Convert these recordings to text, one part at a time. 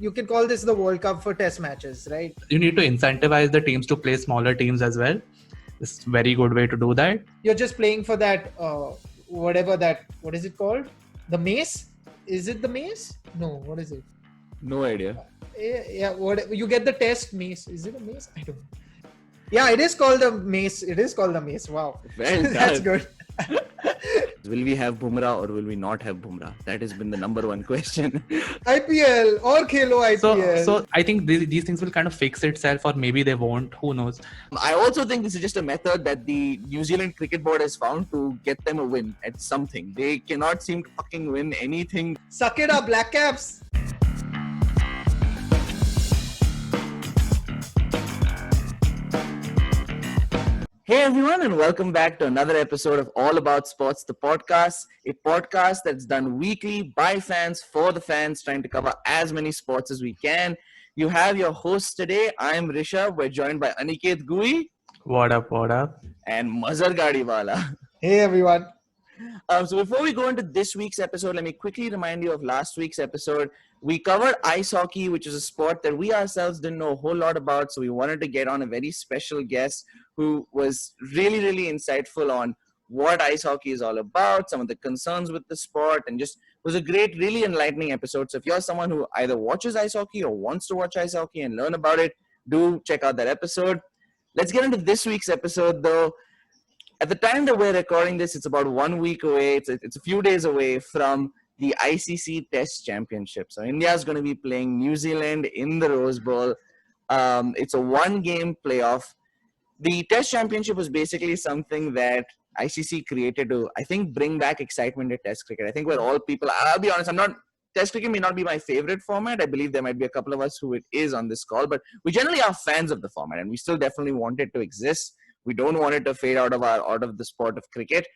you can call this the World Cup for test matches, right? You need to incentivize the teams to play smaller teams as well. It's a very good way to do that. You're just playing for that, what is it called? The mace? Is it the mace? No, what is it? No idea. Yeah, what you get the test mace. Is it a mace? I don't know. Yeah, it is called the mace. Wow. Well That's done. good. Will we have Bumrah or will we not have Bumrah? That has been the number one question. IPL or Khelo IPL. So I think these things will kind of fix itself, or maybe they won't. Who knows? I also think this is just a method that the New Zealand Cricket Board has found to get them a win at something. They cannot seem to fucking win anything. Suck it up, Black Caps. Hey everyone, and welcome back to another episode of All About Sports, the podcast, a podcast that's done weekly by fans for the fans, trying to cover as many sports as we can. You have your hosts today. I'm Rishabh. We're joined by Aniket Gui. What up? And Mazhar Gadiwala. Hey everyone. So before we go into this week's episode, let me quickly remind you of last week's episode. We covered ice hockey, which is a sport that we ourselves didn't know a whole lot about. So we wanted to get on a very special guest who was really, really insightful on what ice hockey is all about, some of the concerns with the sport, and just was a great, really enlightening episode. So if you're someone who either watches ice hockey or wants to watch ice hockey and learn about it, do check out that episode. Let's get into this week's episode, though. At the time that we're recording this, it's about 1 week away. It's a few days away from the ICC Test Championship. So India is going to be playing New Zealand in the Rose Bowl. It's a one-game playoff. The Test Championship was basically something that ICC created to, I think, bring back excitement to Test cricket. I think we're all people. I'll be honest, Test cricket may not be my favorite format. I believe there might be a couple of us who it is on this call, but we generally are fans of the format, and we still definitely want it to exist. We don't want it to fade out of the sport of cricket.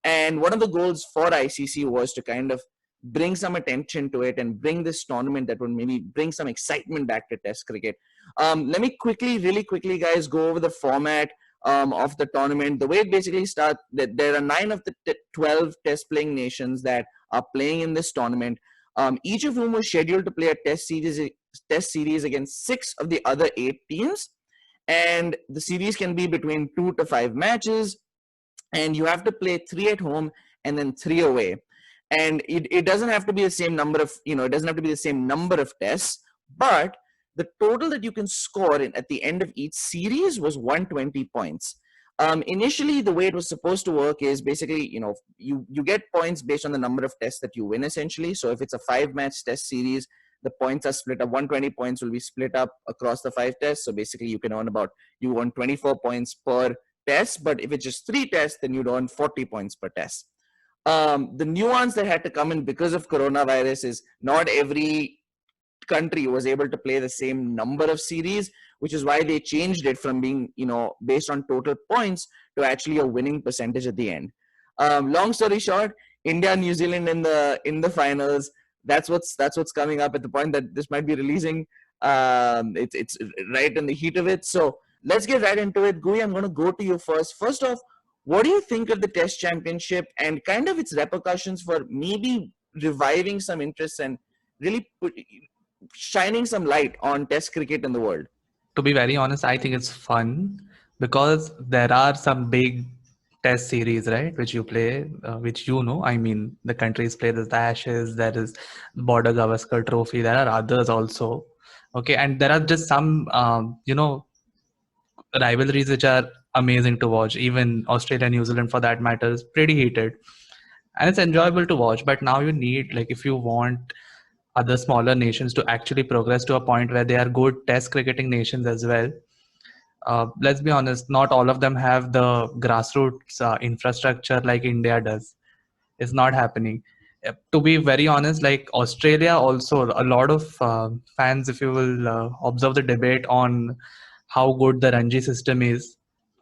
And one of the goals for ICC was to kind of bring some attention to it and bring this tournament that would maybe bring some excitement back to Test cricket. Let me really quickly, guys, go over the format of the tournament. The way it basically starts, that there are 9 of the 12 Test-playing nations that are playing in this tournament, each of whom was scheduled to play a Test series against 6 of the other 8 teams. And the series can be between 2 to 5 matches, and you have to play 3 at home and then 3 away. And it doesn't have to be the same number of, it doesn't have to be the same number of tests, but the total that you can score at the end of each series was 120 points. Initially, the way it was supposed to work is basically, you get points based on the number of tests that you win, essentially. So if it's a 5-match test series, the points are split up. 120 points will be split up across the 5 tests. So basically, you earn 24 points per test. But if it's just 3 tests, then you'd earn 40 points per test. The nuance that had to come in because of coronavirus is not every country was able to play the same number of series, which is why they changed it from being, based on total points to actually a winning percentage at the end. Long story short, India, New Zealand in the finals. That's what's coming up at the point that this might be releasing. It's right in the heat of it. So let's get right into it. Gui, I'm going to go to you first. First off, what do you think of the Test Championship and kind of its repercussions for maybe reviving some interest and really shining some light on Test cricket in the world? To be very honest, I think it's fun because there are some big Test series, right, which you play, which the countries play. There's the Ashes, there is Border Gavaskar Trophy, there are others also. Okay, and there are just some, rivalries which are amazing to watch. Even Australia, New Zealand, for that matter, is pretty heated. And it's enjoyable to watch. But now you need, if you want other smaller nations to actually progress to a point where they are good Test cricketing nations as well, let's be honest, not all of them have the grassroots infrastructure like India does. It's not happening. To be very honest, Australia also, a lot of fans, if you will observe the debate on how good the Ranji system is,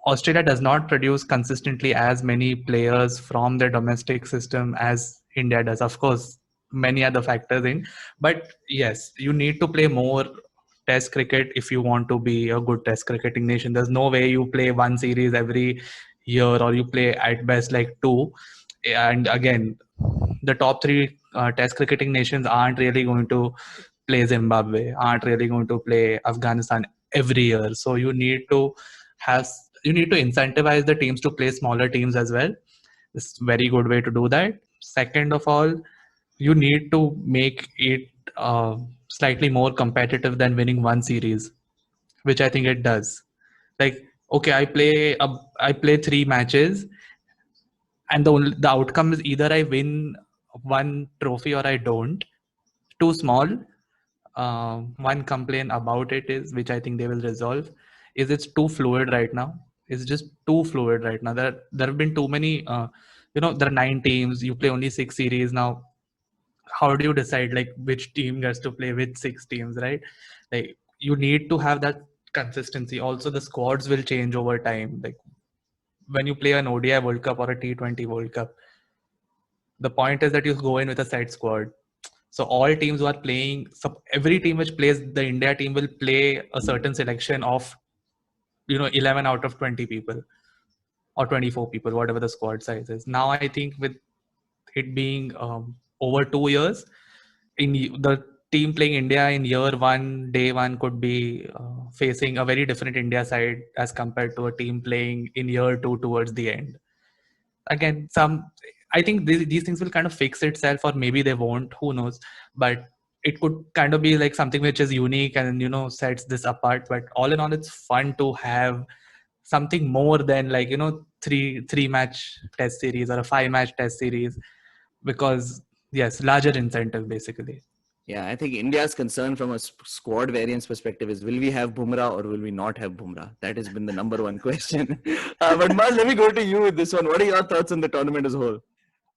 Australia does not produce consistently as many players from their domestic system as India does. Of course, many other factors in, but yes, you need to play more Test cricket if you want to be a good Test cricketing nation. There's no way you play 1 series every year, or you play at best 2. And again, the top 3 Test cricketing nations aren't really going to play Zimbabwe, aren't really going to play Afghanistan every year. So you need to incentivize the teams to play smaller teams as well. It's a very good way to do that. Second of all, you need to make it slightly more competitive than winning one series, which I think it does. Like, okay, I play 3 matches, and the outcome is either I win one trophy or I don't. Too small. One complaint about it is, which I think they will resolve, is it's too fluid right now. It's just too fluid right now. There have been too many. There are 9 teams. You play only 6 series now. How do you decide like which team gets to play with 6 teams, right? Like you need to have that consistency. Also, the squads will change over time. Like when you play an ODI World Cup or a T20 World Cup, the point is that you go in with a set squad. So all teams who are playing, so every team which plays the India team will play a certain selection of 11 out of 20 people or 24 people, whatever the squad size is. Now I think with it being over 2 years, the team playing India in year one, day one, could be facing a very different India side as compared to a team playing in year two towards the end. Again, I think these things will kind of fix itself, or maybe they won't, who knows. But it could kind of be like something which is unique and sets this apart. But all in all, it's fun to have something more than like three match test series or a 5 match test series, because yes, larger incentive basically. Yeah, I think India's concern from a squad variance perspective is, will we have Bumrah or will we not have Bumrah? That has been the number one question. But Maz, let me go to you with this one. What are your thoughts on the tournament as a whole?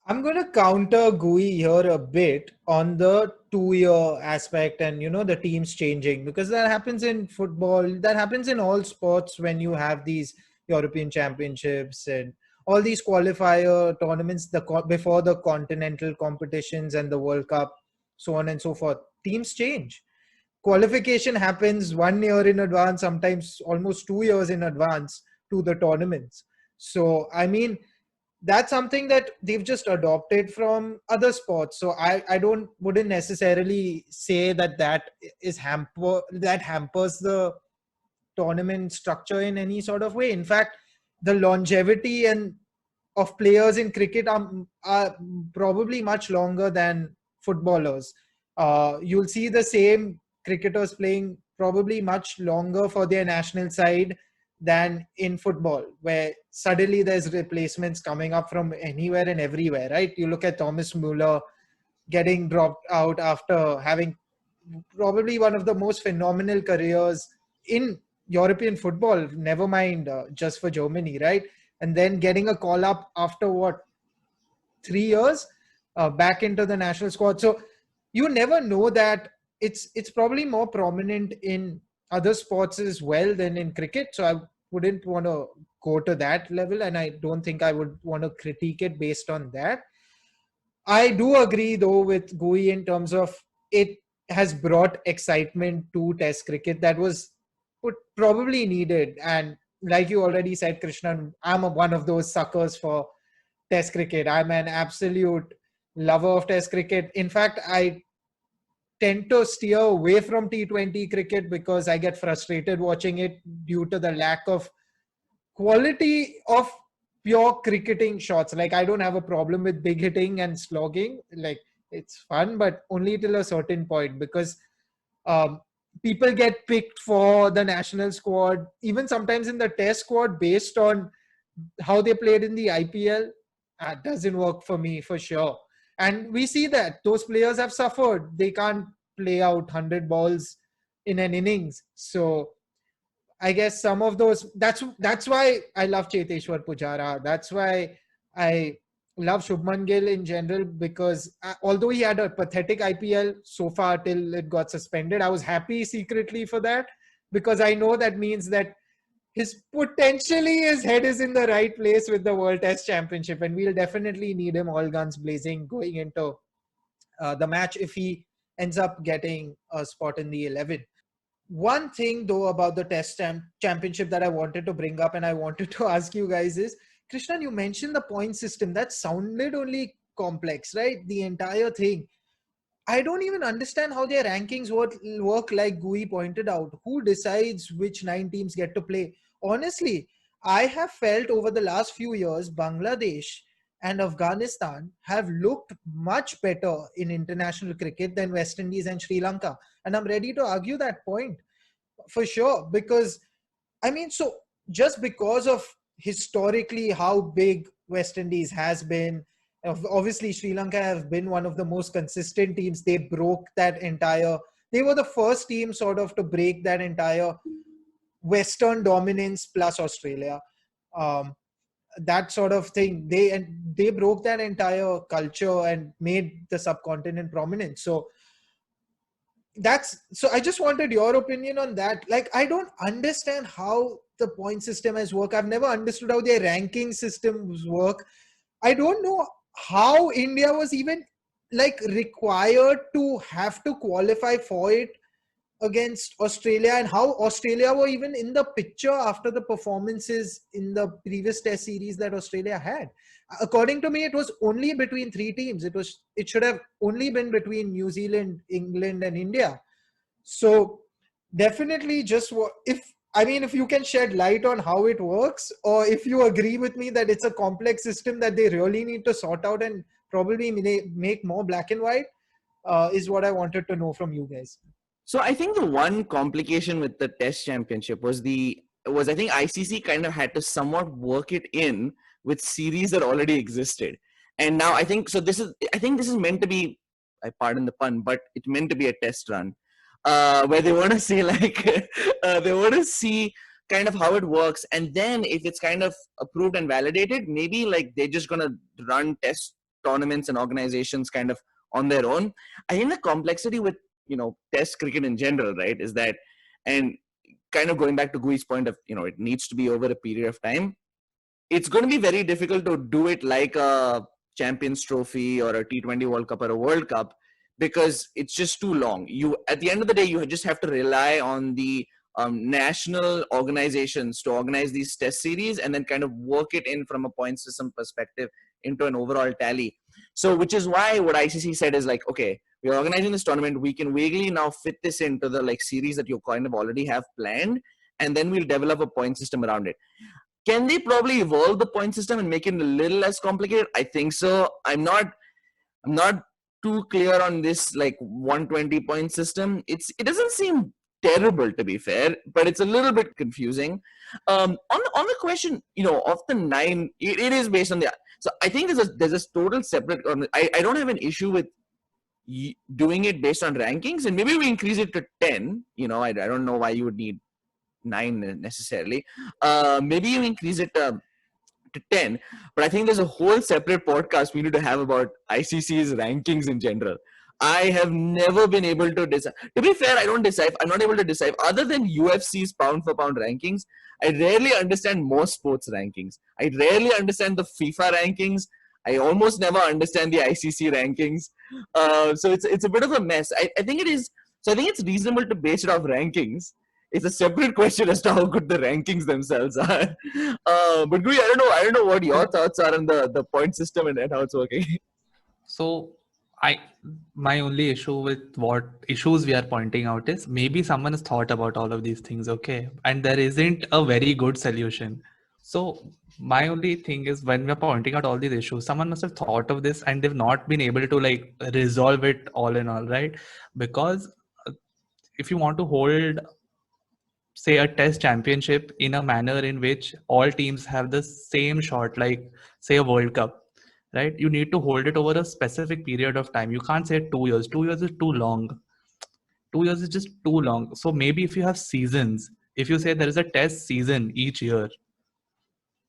I'm going to counter Gui here a bit on the 2-year aspect and, the teams changing, because that happens in football. That happens in all sports when you have these European championships and all these qualifier tournaments before the continental competitions and the World Cup, so on and so forth. Teams change. Qualification happens 1 year in advance, sometimes almost 2 years in advance to the tournaments. So, I mean, that's something that they've just adopted from other sports. So I wouldn't necessarily say that hampers the tournament structure in any sort of way. In fact, the longevity of players in cricket are probably much longer than footballers. You'll see the same cricketers playing probably much longer for their national side than in football, where suddenly there's replacements coming up from anywhere and everywhere, right? You look at Thomas Muller getting dropped out after having probably one of the most phenomenal careers in European football, never mind just for Germany, right? And then getting a call up after 3 years back into the national squad. So you never know that. It's probably more prominent in other sports as well than in cricket. So I wouldn't want to go to that level, and I don't think I would want to critique it based on that. I do agree though with Gui in terms of it has brought excitement to Test cricket that was probably needed. And like you already said, Krishnan, I'm one of those suckers for Test cricket. I'm an absolute lover of Test cricket. In fact, I tend to steer away from T20 cricket because I get frustrated watching it due to the lack of quality of pure cricketing shots. Like, I don't have a problem with big hitting and slogging. Like, it's fun, but only till a certain point, because people get picked for the national squad, even sometimes in the Test squad, based on how they played in the IPL. Doesn't work for me for sure. And we see that those players have suffered. They can't play out 100 balls in an innings. So I guess some of those, that's why I love Cheteshwar Pujara. That's why I love Shubman Gill in general, because although he had a pathetic IPL so far till it got suspended, I was happy secretly for that, because I know that means that his head is in the right place with the World Test Championship, and we'll definitely need him all guns blazing going into the match if he ends up getting a spot in the 11. One thing though about the Test Championship that I wanted to bring up and I wanted to ask you guys is, Krishnan, you mentioned the point system. That sounded only complex, right? The entire thing. I don't even understand how their rankings work like Gui pointed out. Who decides which 9 teams get to play? Honestly, I have felt over the last few years, Bangladesh and Afghanistan have looked much better in international cricket than West Indies and Sri Lanka. And I'm ready to argue that point for sure. Because, I mean, so just because of historically how big West Indies has been, obviously Sri Lanka have been one of the most consistent teams. They broke that entire, they were the first team sort of to break that entire Western dominance plus Australia. Um, that sort of thing. They broke that entire culture and made the subcontinent prominent. So I just wanted your opinion on that. Like, I don't understand how the point system has worked. I've never understood how their ranking systems work. I don't know how India was even like required to have to qualify for it against Australia, and how Australia were even in the picture after the performances in the previous test series that Australia had. According to me, it was only between 3 teams. It should have only been between New Zealand, England, and India. So definitely if you can shed light on how it works, or if you agree with me that it's a complex system that they really need to sort out and probably make more black and white, is what I wanted to know from you guys. So I think the one complication with the Test Championship was I think ICC kind of had to somewhat work it in with series that already existed, and now I think this is meant to be, I pardon the pun, but it's meant to be a test run, where they want to see they want to see kind of how it works, and then if it's kind of approved and validated, maybe like they're just gonna run test tournaments and organizations kind of on their own. I think the complexity with test cricket in general, right, is that, and kind of going back to Gui's point of it needs to be over a period of time. It's going to be very difficult to do it like a Champions Trophy or a T20 World Cup or a World Cup, because it's just too long. At the end of the day, you just have to rely on the national organizations to organize these test series and then kind of work it in from a point system perspective into an overall tally. So which is why what ICC said is like, okay, we're organizing this tournament, we can vaguely now fit this into the like series that you kind of already have planned, and then we'll develop a point system around it. Can they probably evolve the point system and make it a little less complicated? I think so. I'm not too clear on this like 120 point system. It doesn't seem terrible, to be fair, but it's a little bit confusing. On the question, of the 9, it is based on the. So I think there's a total separate. I don't have an issue with doing it based on rankings, and maybe we increase it to 10. I don't know why you would need 9 necessarily. Maybe you increase it to 10, but I think there's a whole separate podcast we need to have about ICC's rankings in general. I have never been able to decide. To be fair, I'm not able to decide. Other than UFC's pound for pound rankings, I rarely understand most sports rankings. I rarely understand the FIFA rankings. I almost never understand the ICC rankings. So it's a bit of a mess. I think it is. So I think it's reasonable to base it off rankings. It's a separate question as to how good the rankings themselves are. But Gui, I don't know what your thoughts are on the point system and how it's working. So my only issue with what issues we are pointing out is maybe someone has thought about all of these things, okay, and there isn't a very good solution. So my only thing is, when we're pointing out all these issues, someone must have thought of this and they've not been able to like resolve it all in all, right? Because if you want to hold, say, a test championship in a manner in which all teams have the same shot, like say a World Cup, right? You need to hold it over a specific period of time. You can't say 2 years. 2 years is too long. 2 years is just too long. So maybe if you have seasons, if you say there is a test season each year,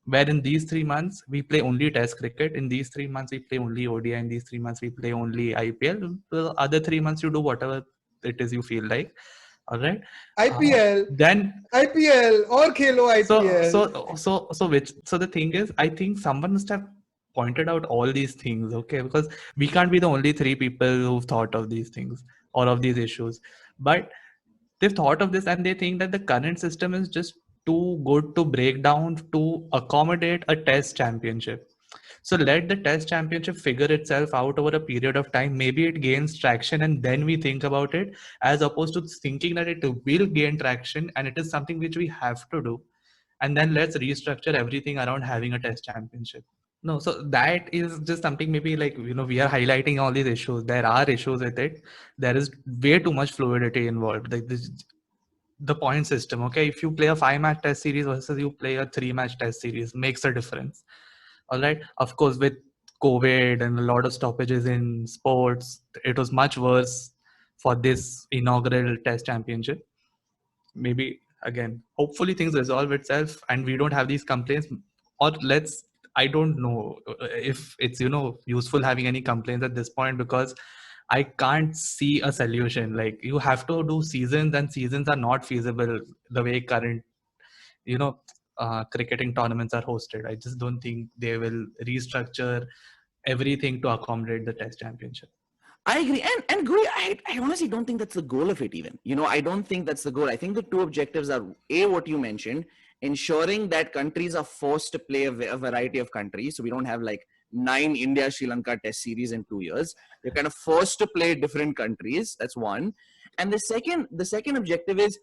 where in these 3 months we play only test cricket, in these 3 months we play only ODI, in these 3 months we play only IPL, the other 3 months you do whatever it is you feel like. All right. IPL, Then IPL or Khelo IPL. So the thing is, I think someone must have pointed out all these things, okay? Because we can't be the only 3 people who've thought of these things or of these issues. But they've thought of this and they think that the current system is just too good to break down to accommodate a test championship. So let the test championship figure itself out over a period of time. Maybe it gains traction and then we think about it, as opposed to thinking that it will gain traction and it is something which we have to do. And then let's restructure everything around having a test championship. No, so that is just something maybe like, we are highlighting all these issues. There are issues with it. There is way too much fluidity involved. Like this, the point system. Okay, if you play a 5-match test series versus you play a 3-match test series, makes a difference. All right. Of course, with COVID and a lot of stoppages in sports, it was much worse for this inaugural test championship. Maybe again, hopefully things resolve itself and we don't have these complaints. Or I don't know if it's useful having any complaints at this point, because I can't see a solution. Like, you have to do seasons, and seasons are not feasible the way current cricketing tournaments are hosted. I just don't think they will restructure everything to accommodate the test championship. I agree. And Guri, I honestly don't think that's the goal of it even. I don't think that's the goal. I think the two objectives are, A, what you mentioned, ensuring that countries are forced to play a variety of countries. So we don't have like 9 India-Sri Lanka test series in 2 years. You're kind of forced to play different countries. That's one. And the second objective is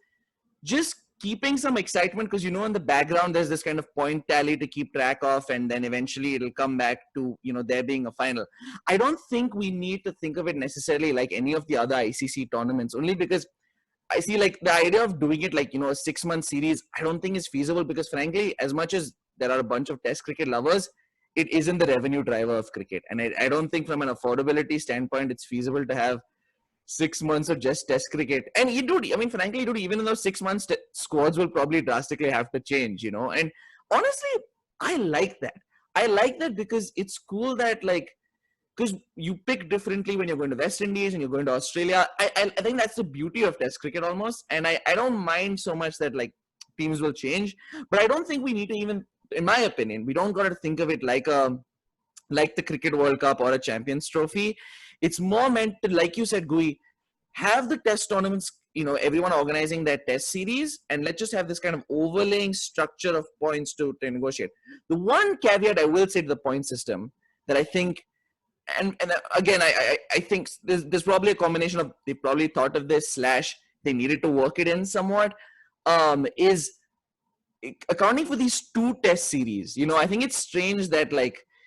just keeping some excitement, because in the background there's this kind of point tally to keep track of, and then eventually it'll come back to there being a final. I don't think we need to think of it necessarily like any of the other ICC tournaments, only because I see like the idea of doing it like a 6-month series I don't think is feasible, because frankly, as much as there are a bunch of test cricket lovers, it isn't the revenue driver of cricket, and I don't think from an affordability standpoint it's feasible to have 6 months of just test cricket. And frankly, even in those 6 months, squads will probably drastically have to change, and honestly, I like that because it's cool that because you pick differently when you're going to West Indies and you're going to Australia. I think that's the beauty of test cricket almost. And I don't mind so much that teams will change, but I don't think we need to even, in my opinion, we don't got to think of it like the Cricket World Cup or a Champions Trophy. It's more meant to, like you said, Gui, have the test tournaments, everyone organizing their test series, and let's just have this kind of overlaying structure of points to negotiate. The one caveat I will say to the point system that I think, and again, I think there's probably a combination of they probably thought of this / they needed to work it in somewhat, is accounting for these 2 test series. I think it's strange that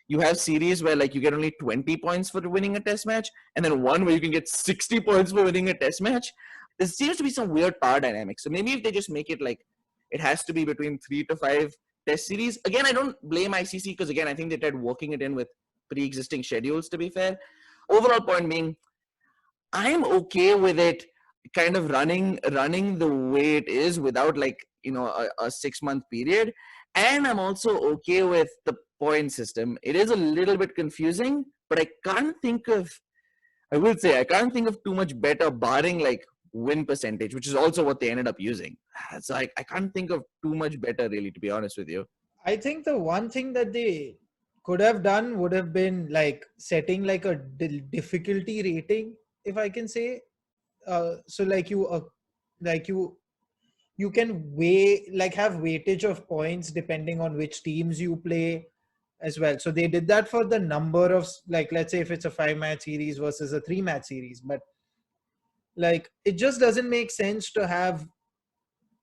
you have series where you get only 20 points for winning a test match, and then one where you can get 60 points for winning a test match. There seems to be some weird power dynamics. So maybe if they just make it it has to be between 3 to 5 test series. Again, I don't blame ICC, because again, I think they tried working it in with pre-existing schedules, to be fair. Overall point being, I'm okay with it kind of running the way it is without a 6-month period. And I'm also okay with the point system. It is a little bit confusing, but I can't think of too much better, barring win percentage, which is also what they ended up using. So I can't think of too much better, really, to be honest with you. I think the one thing that they could have done would have been setting a difficulty rating, if I can say. So you can weigh have weightage of points depending on which teams you play as well. So they did that for the number of let's say if it's a 5-match series versus a 3-match series, but it just doesn't make sense to have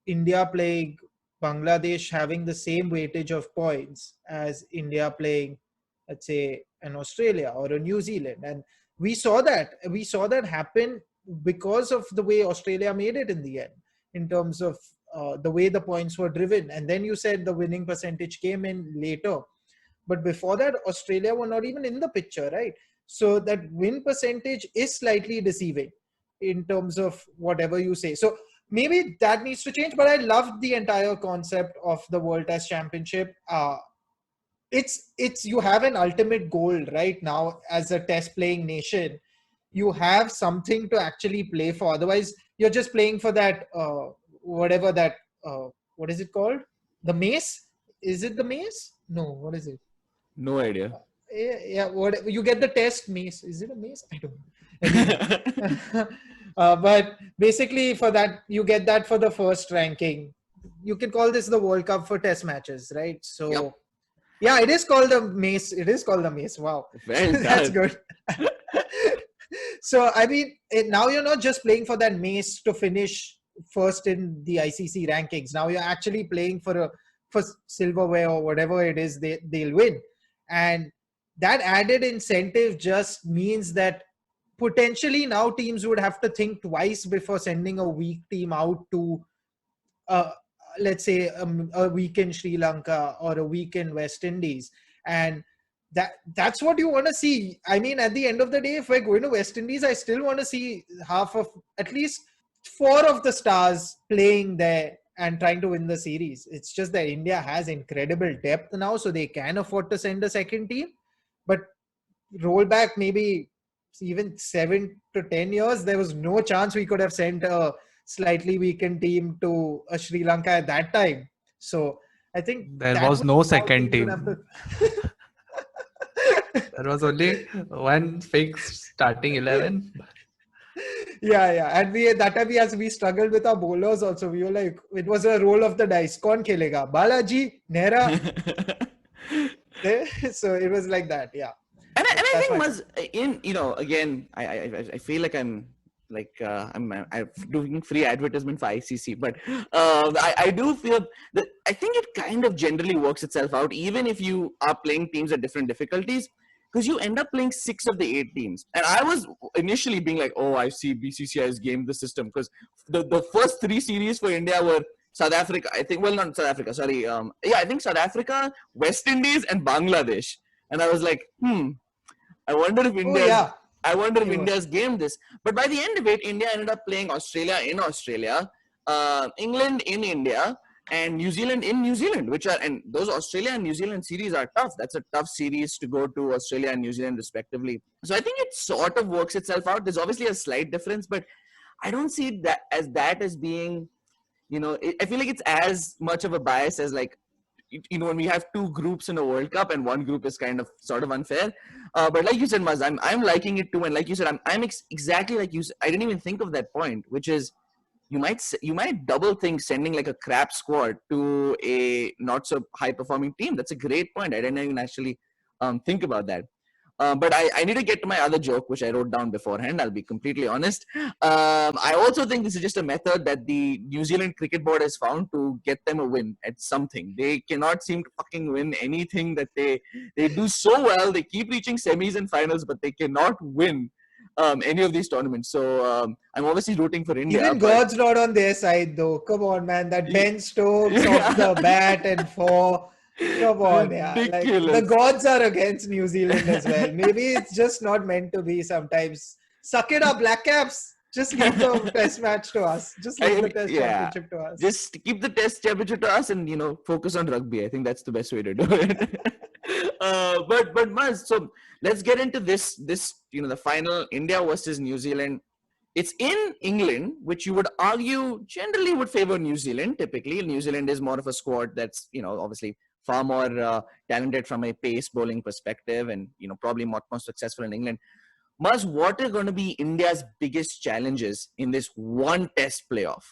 India playing Bangladesh having the same weightage of points as India playing, let's say, an Australia or a New Zealand. And we saw that happen because of the way Australia made it in the end, in terms of the way the points were driven. And then you said the winning percentage came in later. But before that, Australia were not even in the picture, right? So that win percentage is slightly deceiving in terms of whatever you say. So maybe that needs to change, but I love the entire concept of the World Test Championship. It's you have an ultimate goal right now as a test playing nation. You have something to actually play for. Otherwise, you're just playing for that, what is it called? The mace? Is it the mace? No, what is it? No idea. Yeah, what you get the test mace. Is it a mace? I don't know. But basically for that, you get that for the first ranking. You can call this the World Cup for test matches, right? So yep. Yeah, it is called the mace. It is called the mace. Wow. Well That's done. good. So, I mean, now you're not just playing for that mace to finish first in the ICC rankings. Now you're actually playing for silverware or whatever it is they'll win. And that added incentive just means that potentially now teams would have to think twice before sending a weak team out to uh, let's say a week in Sri Lanka or a week in West Indies. And that's what you want to see. I mean, at the end of the day, if we're going to West Indies, I still want to see half of, at least four of the stars playing there and trying to win the series. It's just that India has incredible depth now, so they can afford to send a second team. But roll back maybe even 7 to 10 years, there was no chance we could have sent a slightly weakened team to Sri Lanka at that time. So I think There that was was no how second teams would have team. to. There was only one fixed starting 11. Yeah. And that time we struggled with our bowlers also. We were like, it was a roll of the dice. Kaun khelega? Balaji, Nehra. So it was like that. Yeah. And I That's think my Maz, again, I feel like I'm doing free advertisement for ICC, but I do feel that I think it kind of generally works itself out, even if you are playing teams at different difficulties, because you end up playing 6 of the 8 teams. And I was initially being like, oh, I see BCCI has gamed the system, because the first 3 series for India were South Africa, I think, well, not South Africa, sorry. I think South Africa, West Indies, and Bangladesh. And I was like, I wonder if India's gamed this. But by the end of it, India ended up playing Australia in Australia, England in India, and New Zealand in New Zealand, and those Australia and New Zealand series are tough. That's a tough series to go to, Australia and New Zealand respectively. So I think it sort of works itself out. There's obviously a slight difference, but I don't see that as being, I feel like it's as much of a bias as like, when we have 2 groups in a World Cup and one group is kind of sort of unfair. But like you said, Maz, I'm liking it too. And like you said, I'm exactly like you said. I didn't even think of that point, which is you might double think sending like a crap squad to a not so high performing team. That's a great point. I didn't even actually think about that. But I need to get to my other joke, which I wrote down beforehand. I'll be completely honest. I also think this is just a method that the New Zealand Cricket Board has found to get them a win at something. They cannot seem to fucking win anything that they do so well. They keep reaching semis and finals, but they cannot win any of these tournaments. So I'm obviously rooting for India. Even God's not on their side, though. Come on, man. That Ben Stokes off the bat and 4. Come on, yeah. Like, the gods are against New Zealand as well. Maybe it's just not meant to be sometimes. Suck it up, Black Caps. Just leave the test match to us. Just leave the test championship to us. Just keep the test championship to us and, focus on rugby. I think that's the best way to do it. But Maz, so let's get into this, the final, India versus New Zealand. It's in England, which you would argue generally would favor New Zealand. Typically, New Zealand is more of a squad that's, obviously far more talented from a pace bowling perspective and, probably much more successful in England. Maz, what are going to be India's biggest challenges in this one test playoff?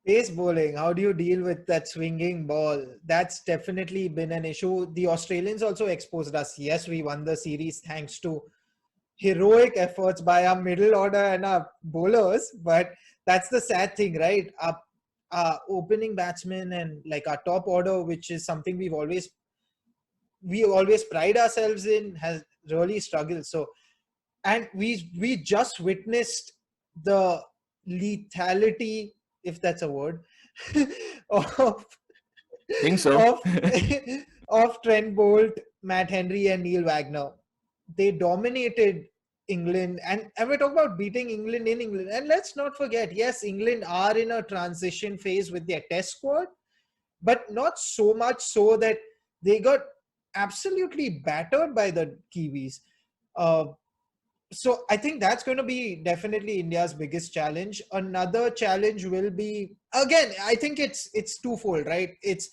Pace bowling. How do you deal with that swinging ball? That's definitely been an issue. The Australians also exposed us. Yes, we won the series thanks to heroic efforts by our middle order and our bowlers. But that's the sad thing, right? Our opening batsmen and like our top order, which is something we always pride ourselves in, has really struggled. So, and we just witnessed the lethality, if that's a word, of think so. of Trent Bolt, Matt Henry, and Neil Wagner. They dominated England, and we're talking about beating England in England. And let's not forget, yes, England are in a transition phase with their test squad, but not so much so that they got absolutely battered by the Kiwis. So I think that's going to be definitely India's biggest challenge. Another challenge will be, again, I think it's twofold, right? It's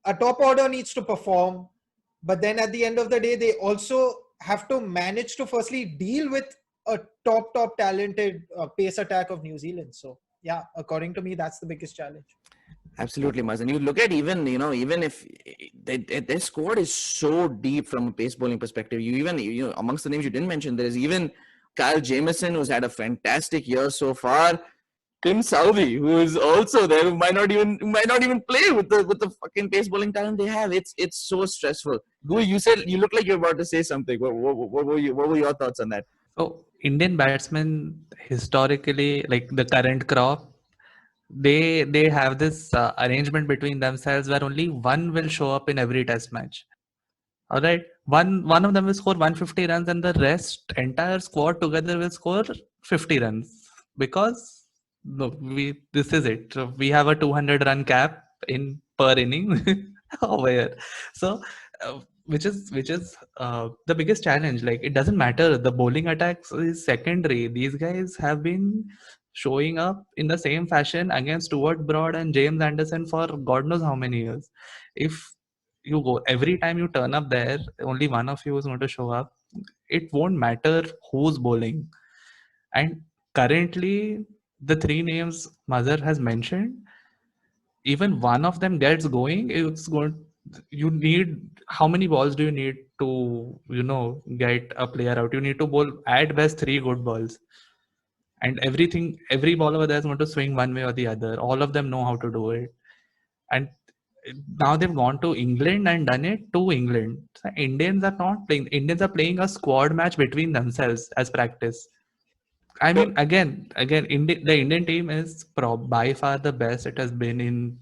a top order needs to perform, but then at the end of the day, they also have to manage to firstly deal with a top talented pace attack of New Zealand. So yeah, according to me, that's the biggest challenge. Absolutely, Maz. And you look at even if their squad is so deep from a pace bowling perspective. Amongst the names you didn't mention, there is even Kyle Jamieson, who's had a fantastic year so far. Tim Southey, who is also there, who might not even play with the fucking pace bowling talent they have. It's so stressful. Gu, you said you look like you're about to say something. What were your thoughts on that? So Indian batsmen historically, like the current crop, they have this arrangement between themselves where only one will show up in every test match. All right, one of them will score 150 runs, and the rest entire squad together will score 50 runs because no, this is it. So we have a 200 run cap in per inning over here. So which is the biggest challenge. Like it doesn't matter. The bowling attacks is secondary. These guys have been showing up in the same fashion against Stuart Broad and James Anderson for God knows how many years. If you go every time you turn up there, only one of you is going to show up. It won't matter who's bowling. And currently, the three names Mazhar has mentioned, even one of them gets going, it's going. You need how many balls do you need to get a player out? You need to bowl at best 3 good balls, and every ball over there is going to swing one way or the other. All of them know how to do it, and now they've gone to England and done it to England. So Indians are not playing. Indians are playing a squad match between themselves as practice. I mean, again, the Indian team is by far the best it has been in.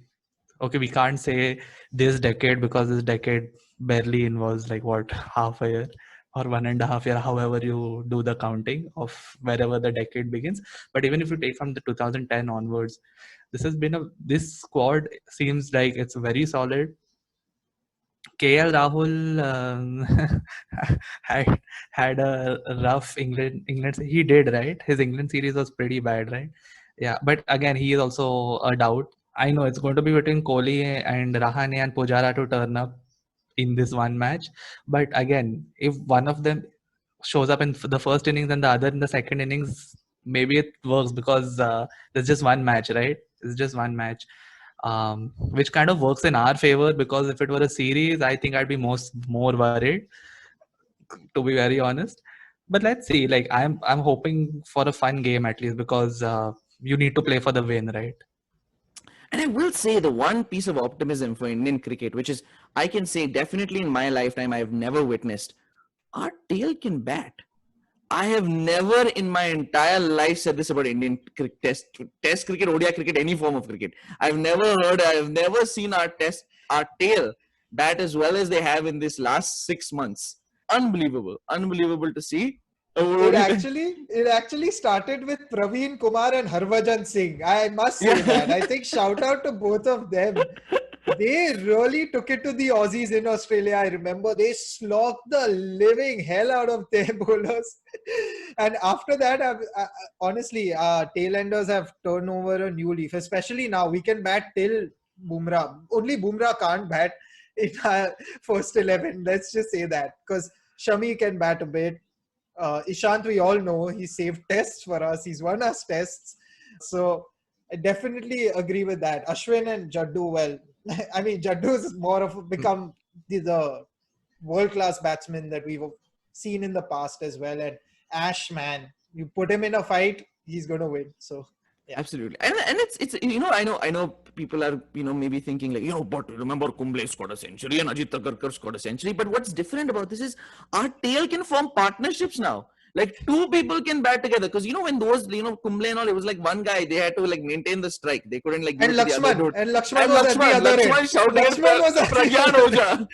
Okay, we can't say this decade because this decade barely involves like what half a year or 1.5 year, however you do the counting of wherever the decade begins. But even if you take from the 2010 onwards, this squad seems like it's very solid. KL Rahul had a rough England. He did, right. His England series was pretty bad, right? Yeah, but again, he is also a doubt. I know it's going to be between Kohli and Rahane and Pujara to turn up in this one match. But again, if one of them shows up in the first innings and the other in the second innings, maybe it works because there's just one match, right? It's just one match, which kind of works in our favor because if it were a series, I think I'd be more worried, to be very honest. But let's see. Like I'm hoping for a fun game at least because you need to play for the win, right? And I will say the one piece of optimism for Indian cricket, which is I can say definitely in my lifetime I've never witnessed, our tail can bat. I have never in my entire life said this about Indian test cricket, ODI cricket, any form of cricket. I've never seen our tail bat as well as they have in this last 6 months. Unbelievable to see. It actually started with Praveen Kumar and Harbhajan Singh. I must say that. I think shout out to both of them. They really took it to the Aussies in Australia. I remember they slogged the living hell out of their bowlers. And after that, honestly, tailenders have turned over a new leaf. Especially now, we can bat till Bumrah. Only Bumrah can't bat in our first 11. Let's just say that. Because Shami can bat a bit. Ishant, we all know, he saved tests for us. He's won us tests. So I definitely agree with that. Ashwin and Jaddu, well, I mean, Jaddu is more of become the world-class batsman that we've seen in the past as well. And Ash, man, you put him in a fight, he's going to win. So, yeah. Absolutely. And it's I know people are maybe thinking like but remember Kumble scored a century and Ajit Agarkar scored a century. But what's different about this is our tail can form partnerships now. Like two people can bat together because when those Kumble and all, it was like one guy, they had to like maintain the strike. They couldn't like and Lakshman was at the other end. Lakshman shouting at Pragyan Oja.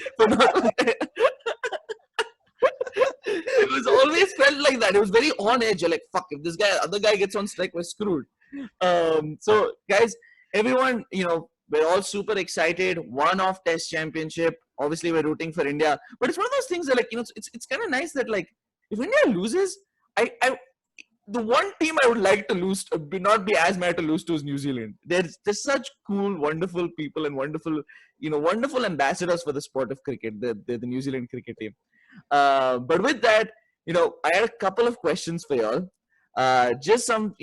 It was always felt like that. It was very on edge. You're like, fuck, if this other guy gets on strike, we're screwed. So guys, everyone, we're all super excited. One-off Test Championship. Obviously, we're rooting for India, but it's one of those things that, like, it's kind of nice that, like, if India loses, the one team I would like to lose, not be as mad to lose to, is New Zealand. They're such cool, wonderful people and wonderful ambassadors for the sport of cricket. The New Zealand cricket team. But with that, I had a couple of questions for y'all. Just some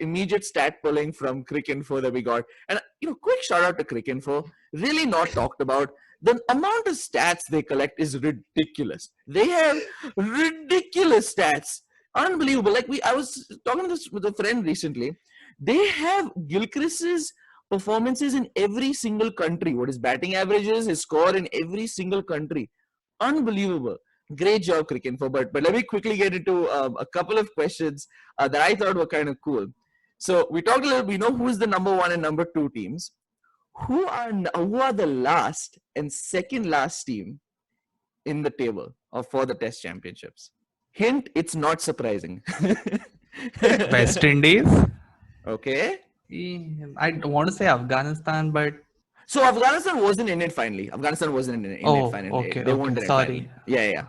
immediate stat pulling from Cricinfo that we got. And, quick shout out to Cricinfo. Really not talked about. The amount of stats they collect is ridiculous. They have ridiculous stats. Unbelievable. I was talking to this with a friend recently. They have Gilchrist's performances in every single country. What his batting average is, his score in every single country. Unbelievable. Great job, Cricinfo. But let me quickly get into a couple of questions that I thought were kind of cool. So we talked a little. We know who is the number 1 and number 2 teams. Who are the last and second last team in the table for the Test Championships? Hint: it's not surprising. West Indies. Okay. I want to say Afghanistan, but so Afghanistan wasn't in it finally. Afghanistan wasn't in it finally. Okay, They won't. Sorry. Yeah.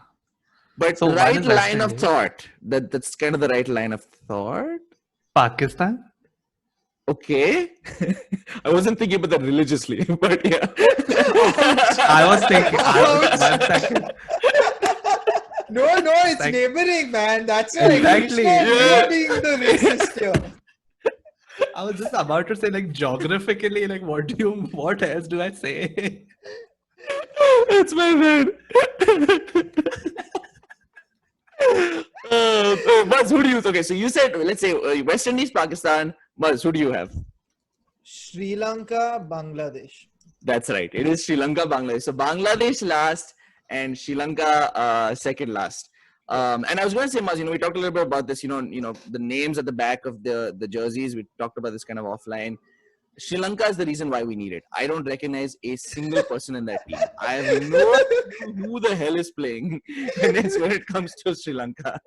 But so the right line of thought. That's kind of the right line of thought. Pakistan. Okay. I wasn't thinking about that religiously, but yeah. I was thinking. 1 second. No, it's neighboring, man. That's why exactly. You're being the racist here. I was just about to say, geographically, what else do I say? It's my bad. Buzz, who do you? Okay, so you said, let's say West Indies, Pakistan. Buzz, who do you have? Sri Lanka, Bangladesh. That's right. It is Sri Lanka, Bangladesh. So Bangladesh last and Sri Lanka second last. And I was going to say, Maz, we talked a little bit about this. The names at the back of the jerseys. We talked about this kind of offline. Sri Lanka is the reason why we need it. I don't recognize a single person in that team. I have no idea who the hell is playing when it comes to Sri Lanka.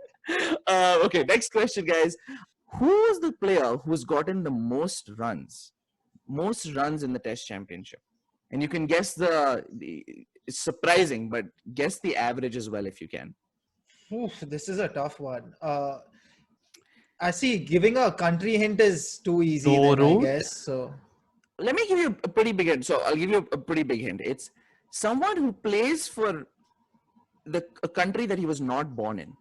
Okay, next question, guys. Who is the player who's gotten the most runs in the Test Championship? And you can guess it's surprising, but guess the average as well if you can. Oof, this is a tough one. I see giving a country hint is too easy, I guess. So let me give you a pretty big hint. So I'll give you a pretty big hint. It's someone who plays for a country that he was not born in.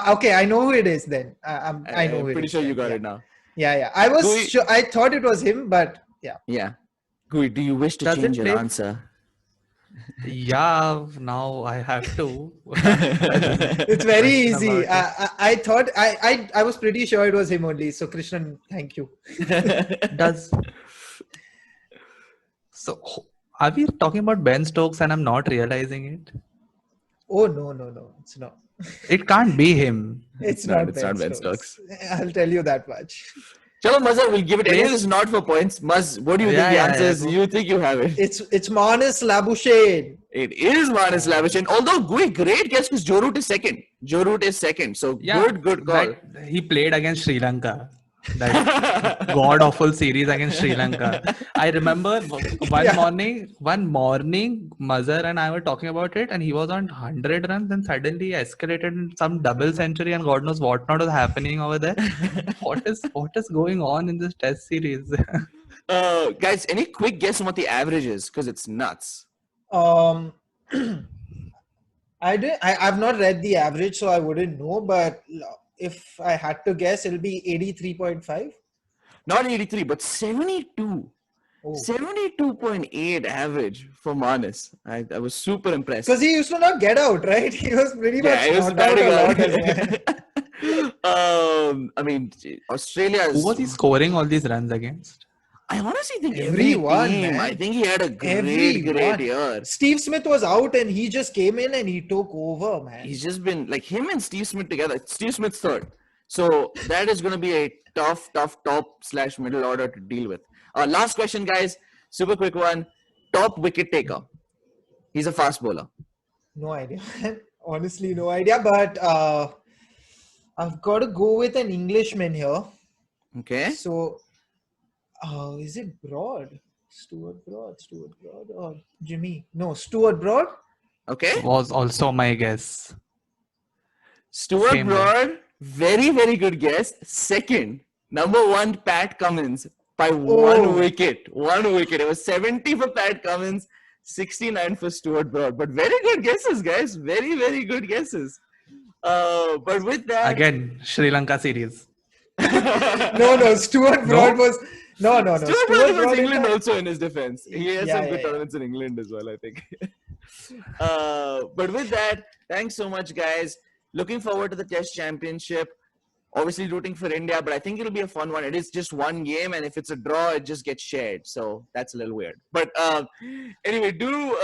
Okay, I know who it is then. I know who it is. I'm pretty sure you got it now. Yeah. I was sure. I thought it was him, but yeah. Yeah. Gui, do you wish to change your answer? Yeah, now I have to. It's very easy. I thought I was pretty sure it was him only. So Krishnan, thank you. So are we talking about Ben Stokes and I'm not realizing it? Oh no, it's not. It can't be him. It's not Ben Stokes. I'll tell you that much. Chalo, Mazhar, we'll give it. It is not for points. Maz, what do you think the answer is? You think you have it? It's Marnus Labuschagne. It is Marnus Labuschagne. Although, great guess because Joe Root is second. So good call. He played against Sri Lanka. That god-awful series against Sri Lanka. I remember one morning, Mazhar and I were talking about it and he was on 100 runs and suddenly escalated in some double century and God knows what not was happening over there. What is going on in this test series? Guys, any quick guess on what the average is? Because it's nuts. I've not read the average, so I wouldn't know, but if I had to guess, it'll be 83.5. Not 83, but 72. Oh. 72.8 average for Marnus. I was super impressed. Because he used to not get out, right? He was pretty much not out a lot. I mean, Australia is... Who was he scoring all these runs against? I honestly think everyone, man. I think he had a great year. Steve Smith was out and he just came in and he took over, man. He's just been like him and Steve Smith together. Steve Smith's third. So that is going to be a tough top/middle order to deal with. Last question, guys. Super quick one. Top wicket taker. He's a fast bowler. No idea. Honestly, no idea. But I've got to go with an Englishman here. Okay. So... is it Broad? Stuart Broad or Jimmy? No, Stuart Broad. Okay. Was also my guess. Stuart Broad, very, very good guess. Second, number 1, Pat Cummins by 1 wicket. 1 wicket. It was 70 for Pat Cummins, 69 for Stuart Broad. But very good guesses, guys. Very, very good guesses. But with that... Again, Sri Lanka series. No, Stuart Broad was no. Stuart Broad was in England that- also in his defense. He has some good Yeah. tournaments in England as well, I think. But with that, thanks so much, guys. Looking forward to the Test Championship. Obviously rooting for India, but I think it'll be a fun one. It is just one game, and if it's a draw, it just gets shared. So that's a little weird. But anyway, do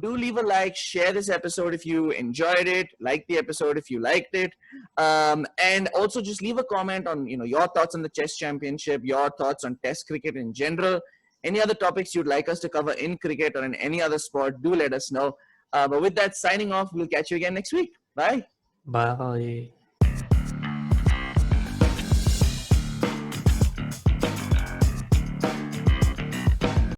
leave a like, share this episode if you enjoyed it, like the episode if you liked it, and also just leave a comment on your thoughts on the Chess Championship, your thoughts on Test cricket in general, any other topics you'd like us to cover in cricket or in any other sport. Do let us know. But with that, signing off. We'll catch you again next week. Bye. Bye.